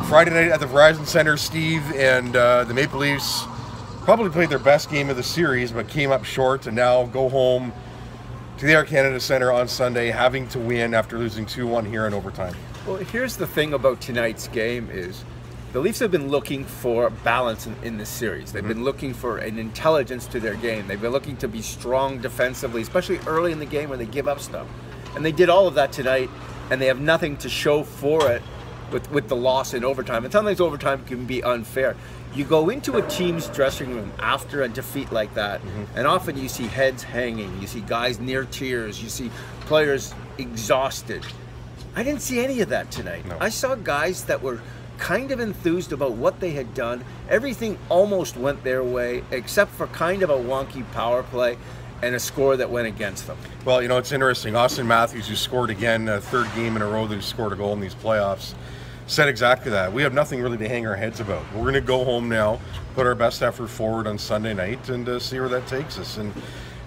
Friday night at the Verizon Center, Steve, and the Maple Leafs probably played their best game of the series, but came up short, and now go home to the Air Canada Centre on Sunday, having to win after losing 2-1 here in overtime. Well, here's the thing about tonight's game is the Leafs have been looking for balance in this series. They've been looking for an intelligence to their game. They've been looking to be strong defensively, especially early in the game where they give up stuff. And they did all of that tonight, and they have nothing to show for it with the loss in overtime. And sometimes overtime can be unfair. You go into a team's dressing room after a defeat like that, and often you see heads hanging, you see guys near tears, you see players exhausted. I didn't see any of that tonight. No. I saw guys that were kind of enthused about what they had done. Everything almost went their way, except for kind of a wonky power play and a score that went against them. Well, you know, it's interesting. Austin Matthews, who scored again, third game in a row that he scored a goal in these playoffs, said exactly that. We have nothing really to hang our heads about. We're going to go home now, put our best effort forward on Sunday night, and see where that takes us. And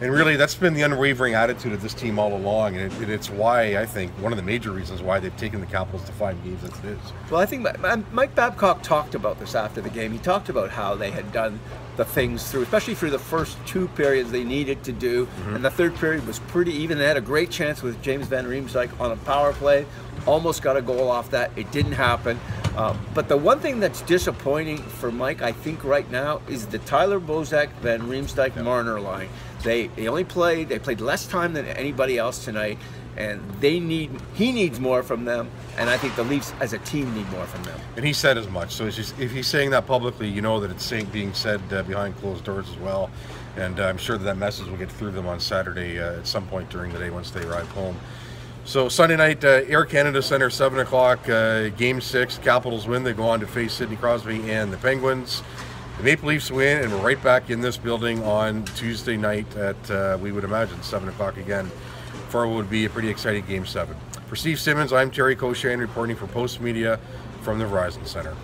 really, that's been the unwavering attitude of this team all along, and it's why, I think, one of the major reasons why they've taken the Capitals to 5 games as it is. Well, I think Mike Babcock talked about this after the game. He talked about how they had done the things through, especially through the first 2 periods they needed to do, and the third period was pretty even. They had a great chance with James Van Riemsdyk on a power play, almost got a goal off that. It didn't happen. But the one thing that's disappointing for Mike, I think, right now, is the Tyler Bozak, Van Riemsdyk, Marner line. They played less time than anybody else tonight, and he needs more from them, and I think the Leafs as a team need more from them. And he said as much. So it's just, if he's saying that publicly, you know that it's being said behind closed doors as well. And I'm sure that message will get through them on Saturday at some point during the day once they arrive home. So Sunday night, Air Canada Centre, 7 o'clock, Game 6. Capitals win. They go on to face Sidney Crosby and the Penguins. The Maple Leafs win, and we're right back in this building on Tuesday night at, we would imagine, 7 o'clock again, for what would be a pretty exciting Game 7. For Steve Simmons, I'm Terry Koshan, reporting for Post Media from the Verizon Center.